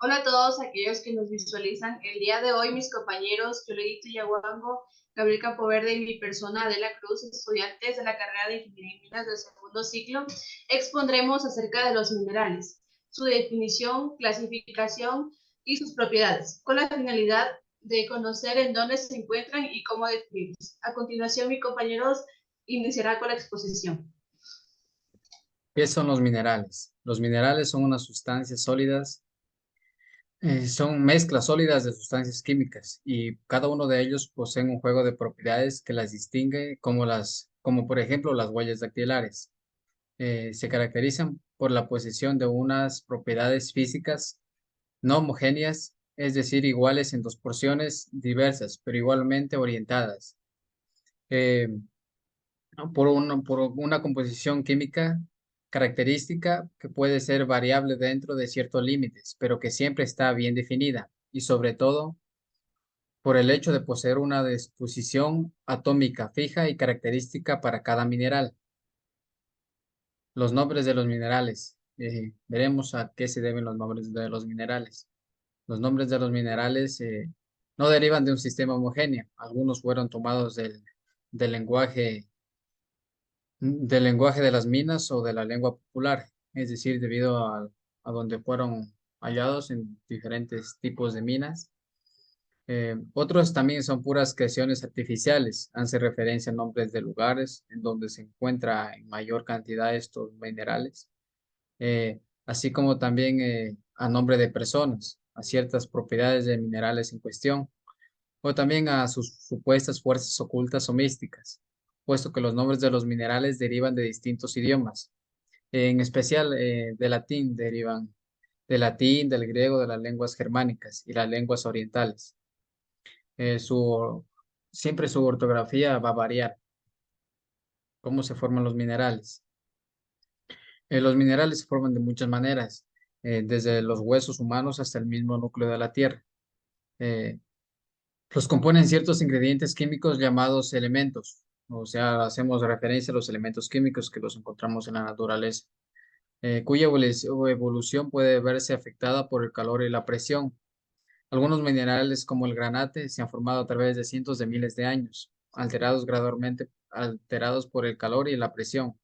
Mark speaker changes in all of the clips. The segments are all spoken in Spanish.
Speaker 1: Hola a todos aquellos que nos visualizan. El día de hoy, mis compañeros Yoledito Yaguango, Gabriel Campoverde y mi persona Adela Cruz, estudiantes de la carrera de Ingeniería en Minas del segundo ciclo, expondremos acerca de los minerales, su definición, clasificación y sus propiedades, con la finalidad de conocer en dónde se encuentran y cómo definirlos. A continuación, mi compañeros iniciará con la exposición.
Speaker 2: ¿Qué son los minerales? Los minerales son unas sustancias sólidas, son mezclas sólidas de sustancias químicas y cada uno de ellos posee un juego de propiedades que las distingue como por ejemplo las huellas dactilares. Se caracterizan por la posesión de unas propiedades físicas no homogéneas, es decir, iguales en dos porciones diversas, pero igualmente orientadas. Eh, por una composición química característica que puede ser variable dentro de ciertos límites, pero que siempre está bien definida, y sobre todo por el hecho de poseer una disposición atómica fija y característica para cada mineral. Los nombres de los minerales. Veremos a qué se deben los nombres de los minerales. Los nombres de los minerales no derivan de un sistema homogéneo. Algunos fueron tomados del lenguaje del lenguaje de las minas o de la lengua popular, es decir, debido a donde fueron hallados en diferentes tipos de minas. Otros también son puras creaciones artificiales, hace referencia a nombres de lugares en donde se encuentra en mayor cantidad estos minerales, así como también a nombre de personas, a ciertas propiedades de minerales en cuestión o también a sus supuestas fuerzas ocultas o místicas, puesto que los nombres de los minerales derivan de distintos idiomas. En especial de latín derivan del latín, del griego, de las lenguas germánicas y las lenguas orientales. Eh, su, Siempre su ortografía va a variar. ¿Cómo se forman los minerales? Los minerales se forman de muchas maneras, desde los huesos humanos hasta el mismo núcleo de la Tierra. Eh, Los componen ciertos ingredientes químicos llamados elementos, o sea, hacemos referencia a los elementos químicos que los encontramos en la naturaleza, cuya evolución puede verse afectada por el calor y la presión. Algunos minerales, como el granate, se han formado a través de cientos de miles de años, alterados gradualmente, alterados por el calor y la presión.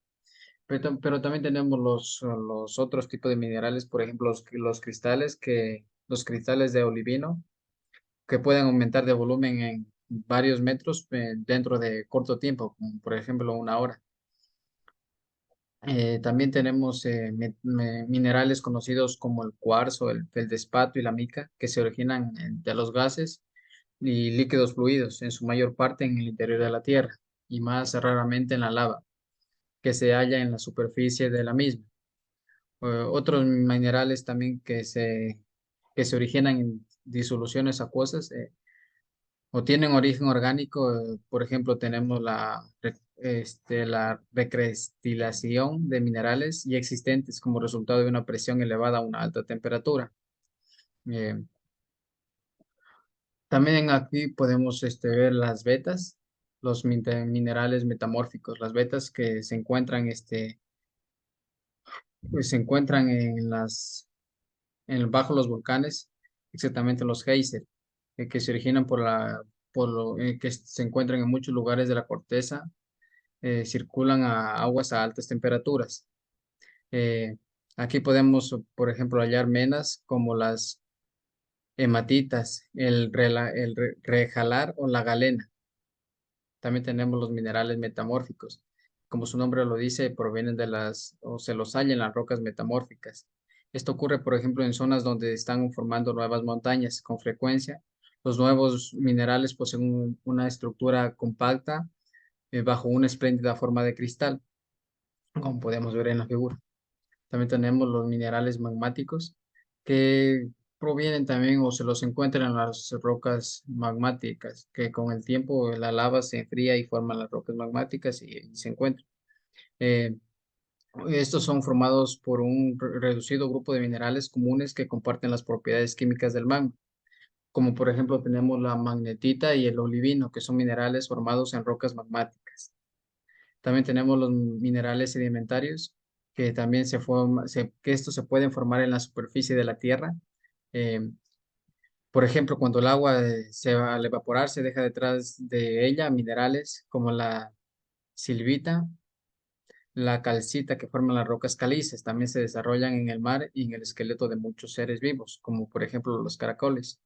Speaker 2: Pero también tenemos los otros tipos de minerales, por ejemplo, los cristales de olivino, que pueden aumentar de volumen en varios metros dentro de corto tiempo, como por ejemplo una hora. También tenemos minerales conocidos como el cuarzo, el feldespato y la mica, que se originan de los gases y líquidos fluidos, en su mayor parte en el interior de la Tierra y más raramente en la lava, que se halla en la superficie de la misma. Otros minerales también que se originan en disoluciones acuosas o tienen origen orgánico. Por ejemplo, tenemos la recristalización de minerales ya existentes como resultado de una presión elevada a una alta temperatura. Eh, También aquí podemos ver las vetas, los minerales metamórficos, las vetas que se encuentran, pues, se encuentran bajo los volcanes, exactamente los geysers, que se originan que se encuentran en muchos lugares de la corteza, circulan a aguas a altas temperaturas. Eh, Aquí podemos, por ejemplo, hallar menas como las hematitas, rejalar o la galena. También tenemos los minerales metamórficos. Como su nombre lo dice, provienen o se los halla en las rocas metamórficas. Esto ocurre, por ejemplo, en zonas donde están formando nuevas montañas. Con frecuencia, los nuevos minerales poseen una estructura compacta bajo una espléndida forma de cristal, como podemos ver en la figura. También tenemos los minerales magmáticos que provienen también o se los encuentran en las rocas magmáticas, que con el tiempo la lava se enfría y forman las rocas magmáticas y se encuentran. Eh, Estos son formados por un reducido grupo de minerales comunes que comparten las propiedades químicas del magma, como por ejemplo tenemos la magnetita y el olivino, que son minerales formados en rocas magmáticas. También tenemos los minerales sedimentarios, que también que estos se pueden formar en la superficie de la Tierra Eh, por ejemplo, cuando el agua se va al evaporar, se deja detrás de ella minerales como la silvita, la calcita que forman las rocas calizas. También se desarrollan en el mar y en el esqueleto de muchos seres vivos, como por ejemplo los caracoles.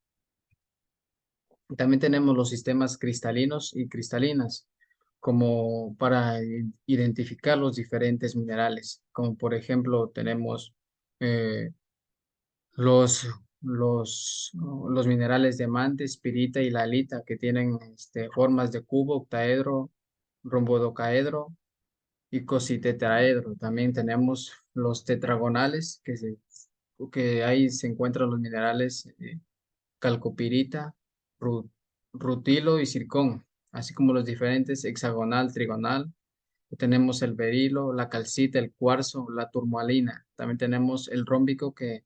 Speaker 2: También tenemos los sistemas cristalinos y cristalinas, como para identificar los diferentes minerales, como por ejemplo tenemos eh, los, los minerales diamante, espirita y la halita, que tienen formas de cubo, octaedro, rombodocaedro y cositetraedro. También tenemos los tetragonales, que ahí se encuentran los minerales calcopirita, ru- rutilo y circón, así como los diferentes hexagonal, trigonal. Tenemos el berilo, la calcita, el cuarzo, la turmalina. También tenemos el rómbico, que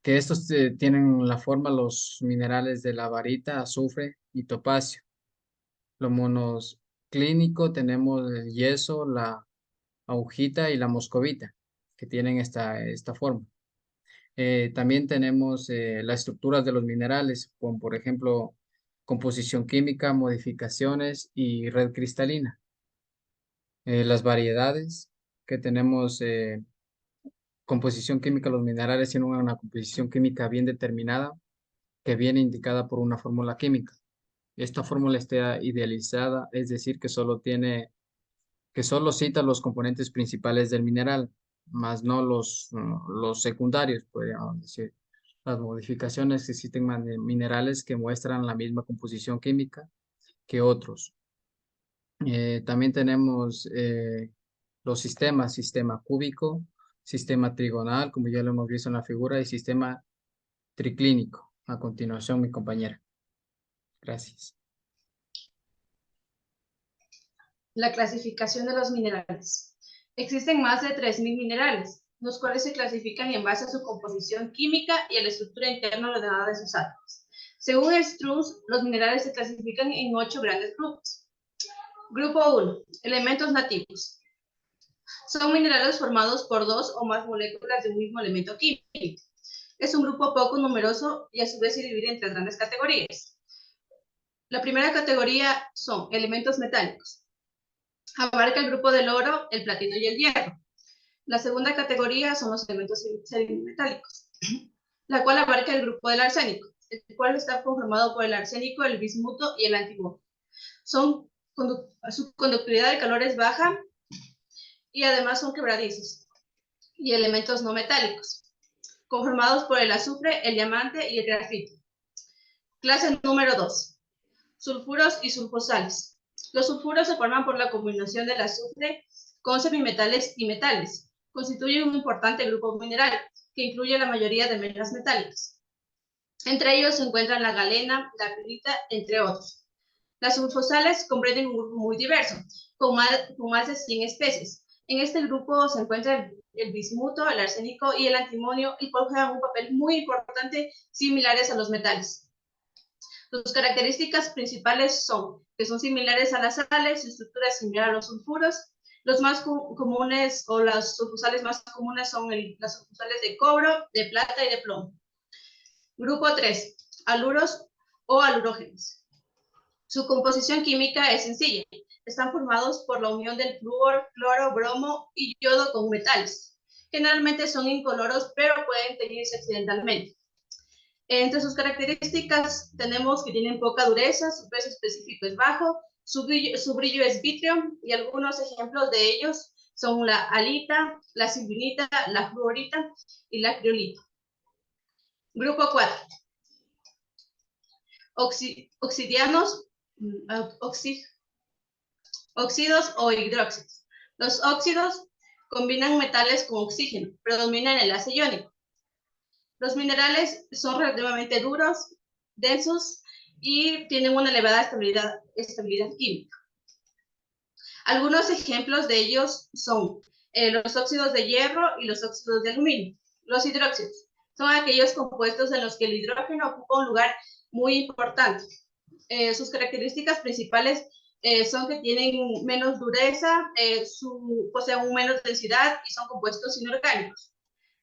Speaker 2: estos tienen la forma, los minerales de la varita, azufre y topacio. Los monos clínico tenemos el yeso, la augita y la moscovita, que tienen esta forma. También tenemos las estructuras de los minerales, como por ejemplo composición química, modificaciones y red cristalina. Las variedades que tenemos, composición química, los minerales tienen una composición química bien determinada que viene indicada por una fórmula química. Esta fórmula está idealizada, es decir, que solo cita los componentes principales del mineral, más no los secundarios, podríamos decir. Las modificaciones que existen minerales que muestran la misma composición química que otros. También tenemos los sistemas, sistema cúbico, sistema trigonal, como ya lo hemos visto en la figura, y sistema triclínico. A continuación, mi compañera. Gracias.
Speaker 1: La clasificación de los minerales. Existen más de 3.000 minerales, los cuales se clasifican en base a su composición química y a la estructura interna ordenada de sus átomos. Según Strunz, los minerales se clasifican en 8 grandes grupos. Grupo 1. Elementos nativos. Son minerales formados por 2 o más moléculas de un mismo elemento químico. Es un grupo poco numeroso y a su vez se divide en 3 grandes categorías. La primera categoría son elementos metálicos. Abarca el grupo del oro, el platino y el hierro. La segunda categoría son los elementos semimetálicos, la cual abarca el grupo del arsénico, el cual está conformado por el arsénico, el bismuto y el antimonio. Su conductividad de calor es baja y además son quebradizos. Y elementos no metálicos, conformados por el azufre, el diamante y el grafito. Clase número 2. Sulfuros y sulfosales. Los sulfuros se forman por la combinación del azufre con semimetales y metales. Constituyen un importante grupo mineral que incluye la mayoría de menas metálicas. Entre ellos se encuentran la galena, la pirita, entre otros. Las sulfosales comprenden un grupo muy diverso, con más de 100 especies. En este grupo se encuentra el bismuto, el arsénico y el antimonio, y juegan un papel muy importante, similares a los metales. Sus características principales son que son similares a las sales, su estructura es similar a los sulfuros. Los más comunes o las sulfosales más comunes son las sulfosales de cobre, de plata y de plomo. Grupo 3. Aluros o alurógenos. Su composición química es sencilla. Están formados por la unión del flúor, cloro, bromo y yodo con metales. Generalmente son incoloros, pero pueden teñirse accidentalmente. Entre sus características tenemos que tienen poca dureza, su peso específico es bajo, su brillo es vítreo, y algunos ejemplos de ellos son la halita, la silvinita, la fluorita y la criolita. Grupo 4. Oxidianos, óxidos o hidróxidos. Los óxidos combinan metales con oxígeno, predominan el enlace iónico. Los minerales son relativamente duros, densos y tienen una elevada estabilidad química. Algunos ejemplos de ellos son los óxidos de hierro y los óxidos de aluminio. Los hidróxidos son aquellos compuestos en los que el hidrógeno ocupa un lugar muy importante. Sus características principales son que tienen menos dureza, poseen menos densidad y son compuestos inorgánicos.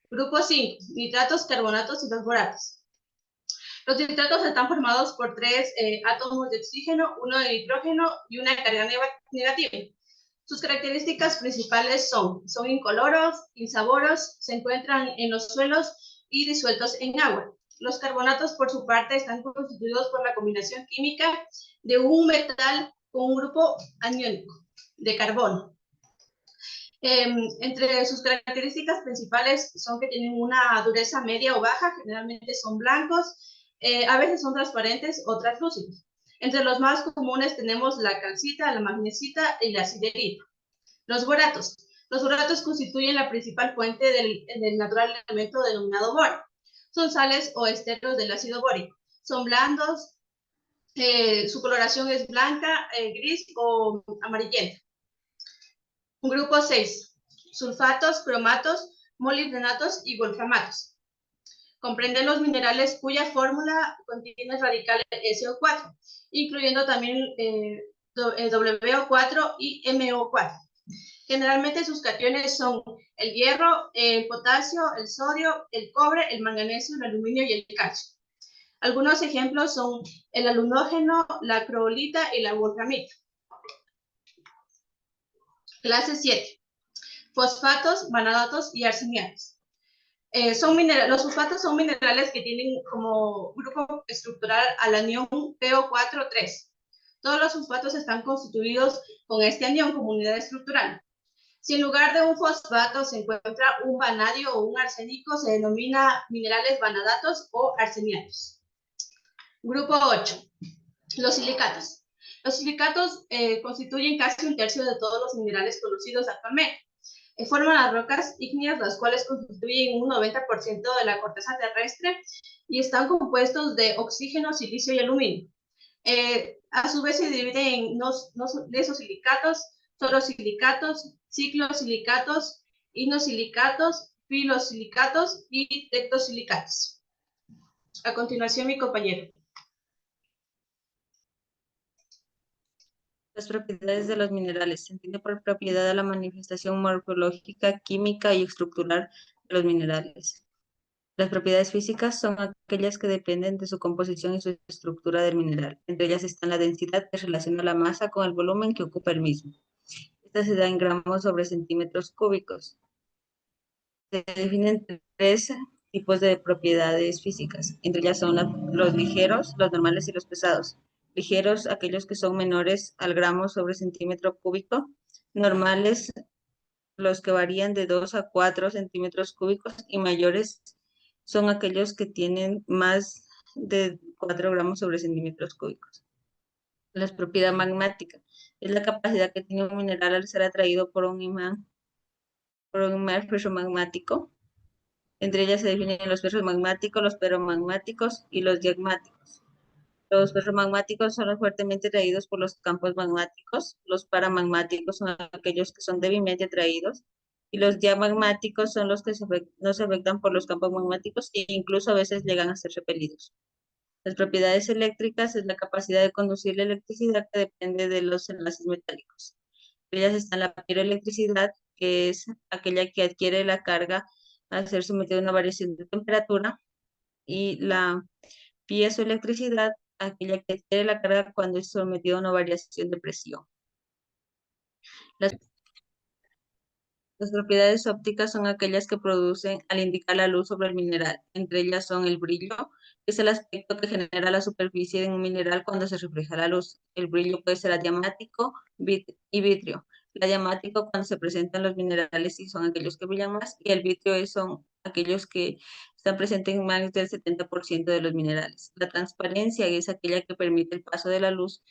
Speaker 1: Grupo 5. Nitratos, carbonatos y fosforatos. Los nitratos están formados por tres átomos de oxígeno, uno de nitrógeno y una carga negativa. Sus características principales son incoloros, insaboros, se encuentran en los suelos y disueltos en agua. Los carbonatos, por su parte, están constituidos por la combinación química de un metal con un grupo aniónico de carbono. Entre sus características principales son que tienen una dureza media o baja, generalmente son blancos, a veces son transparentes o translúcidos. Entre los más comunes tenemos la calcita, la magnesita y la siderita. Los boratos. Los boratos constituyen la principal fuente del natural elemento denominado boro. Son sales o esteros del ácido bórico. Son blandos, su coloración es blanca, gris o amarillenta. Grupo 6. Sulfatos, cromatos, molibdenatos y wolframatos. Comprenden los minerales cuya fórmula contiene radicales SO4, incluyendo también WO4 y MO4. Generalmente sus cationes son el hierro, el potasio, el sodio, el cobre, el manganeso, el aluminio y el calcio. Algunos ejemplos son el alunógeno, la acroolita y la wolframita. Clase 7. Fosfatos, vanadatos y arseniatos. Los fosfatos son minerales que tienen como grupo estructural al anión PO4-3. Todos los fosfatos están constituidos con este anión como unidad estructural. Si en lugar de un fosfato se encuentra un vanadio o un arsénico, se denomina minerales vanadatos o arseniatos. Grupo 8. Los silicatos. Los silicatos constituyen casi un tercio de todos los minerales conocidos actualmente. Forman las rocas ígneas, las cuales constituyen un 90% de la corteza terrestre y están compuestos de oxígeno, silicio y aluminio. A su vez se dividen en nesosilicatos, sorosilicatos, ciclosilicatos, inosilicatos, filosilicatos y tectosilicatos. A continuación, mi compañero.
Speaker 3: Las propiedades de los minerales. Se entiende por propiedad a la manifestación morfológica, química y estructural de los minerales. Las propiedades físicas son aquellas que dependen de su composición y su estructura del mineral. Entre ellas están la densidad, que relaciona la masa con el volumen que ocupa el mismo. Esta se da en gramos sobre centímetros cúbicos. Se definen tres tipos de propiedades físicas. Entre ellas son los ligeros, los normales y los pesados. Ligeros, aquellos que son menores al gramo sobre centímetro cúbico. Normales, los que varían de 2 a 4 centímetros cúbicos, y mayores son aquellos que tienen más de 4 gramos sobre centímetros cúbicos. La propiedad magmática es la capacidad que tiene un mineral al ser atraído por un imán ferromagmático. Entre ellas se definen los ferromagmáticos, los peromagmáticos y los diagmáticos. Los ferromagmáticos son los fuertemente atraídos por los campos magmáticos. Los paramagmáticos son aquellos que son débilmente atraídos. Y los diamagmáticos son los que no se afectan por los campos magmáticos e incluso a veces llegan a ser repelidos. Las propiedades eléctricas es la capacidad de conducir la electricidad, que depende de los enlaces metálicos. Entre ellas está la piroelectricidad, que es aquella que adquiere la carga al ser sometida a una variación de temperatura, y la piezoelectricidad, aquella que adquiere la carga cuando es sometida a una variación de presión. Las propiedades ópticas son aquellas que producen al indicar la luz sobre el mineral. Entre ellas son el brillo, que es el aspecto que genera la superficie de un mineral cuando se refleja la luz. El brillo puede ser adiamático y vitrio. El adiamático cuando se presentan los minerales y son aquellos que brillan más, y el vitrio son aquellos que están presentes en más del 70% de los minerales. La transparencia es aquella que permite el paso de la luz.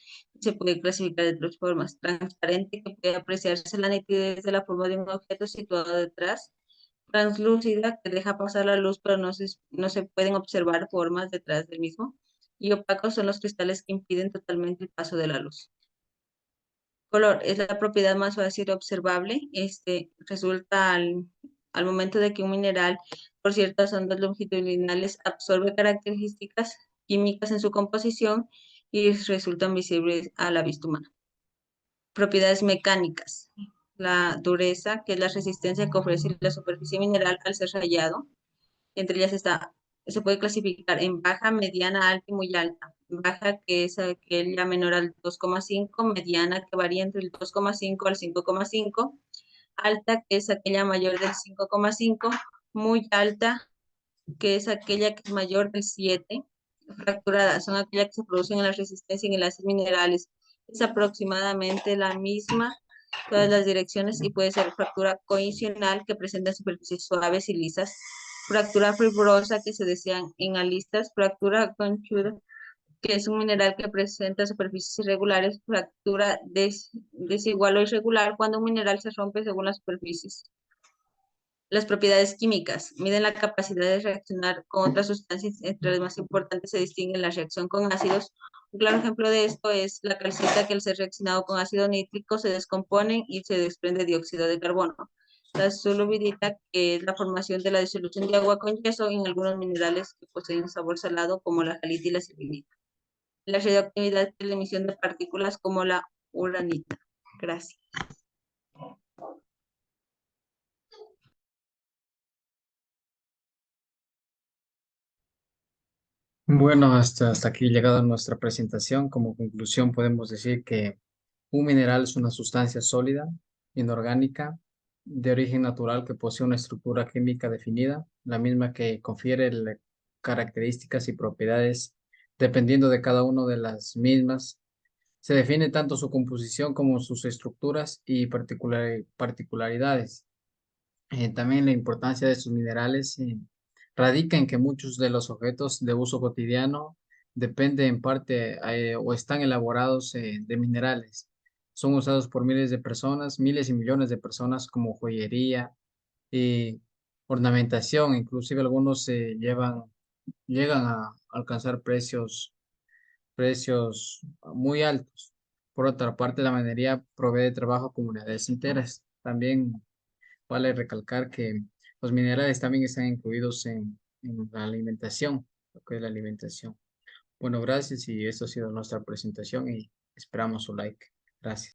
Speaker 3: Se puede clasificar de tres formas: transparente, que puede apreciarse la nitidez de la forma de un objeto situado detrás; translúcida, que deja pasar la luz pero no se pueden observar formas detrás del mismo; y opacos son los cristales que impiden totalmente el paso de la luz. Color es la propiedad más fácil observable. Resulta al momento de que un mineral, por ciertas ondas longitudinales, absorbe características químicas en su composición y resultan visibles a la vista humana. Propiedades mecánicas. La dureza, que es la resistencia que ofrece la superficie mineral al ser rayado. Entre ellas está se puede clasificar en baja, mediana, alta y muy alta. Baja, que es aquella menor al 2,5, mediana, que varía entre el 2,5 al 5,5, alta, que es aquella mayor del 5,5, muy alta, que es aquella que es mayor del 7, fracturadas son aquellas que se producen en la resistencia y en enlaces minerales. Es aproximadamente la misma todas las direcciones y puede ser fractura coincidal que presenta superficies suaves y lisas, fractura fibrosa que se desean en alistas, fractura conchuda que es un mineral que presenta superficies irregulares, fractura desigual o irregular cuando un mineral se rompe según las superficies. Las propiedades químicas miden la capacidad de reaccionar con otras sustancias. Entre las más importantes se distinguen la reacción con ácidos. Un claro ejemplo de esto es la calcita, que al ser reaccionado con ácido nítrico se descompone y se desprende dióxido de carbono. La solubilidad, que es la formación de la disolución de agua con yeso en algunos minerales que poseen sabor salado, como la jalita y la silicita. La radioactividad, es la emisión de partículas como la uranita. Gracias.
Speaker 2: Bueno, hasta aquí llegada nuestra presentación. Como conclusión podemos decir que un mineral es una sustancia sólida, inorgánica, de origen natural que posee una estructura química definida, la misma que confiere características y propiedades dependiendo de cada una de las mismas. Se define tanto su composición como sus estructuras y particularidades. También la importancia de estos minerales radica en que muchos de los objetos de uso cotidiano dependen en parte o están elaborados de minerales. Son usados por miles de personas, miles y millones de personas como joyería y ornamentación. Inclusive algunos llegan a alcanzar precios muy altos. Por otra parte, la minería provee de trabajo a comunidades enteras. También vale recalcar que los minerales también están incluidos en la alimentación, lo que es la alimentación. Bueno, gracias y esto ha sido nuestra presentación y esperamos su like. Gracias.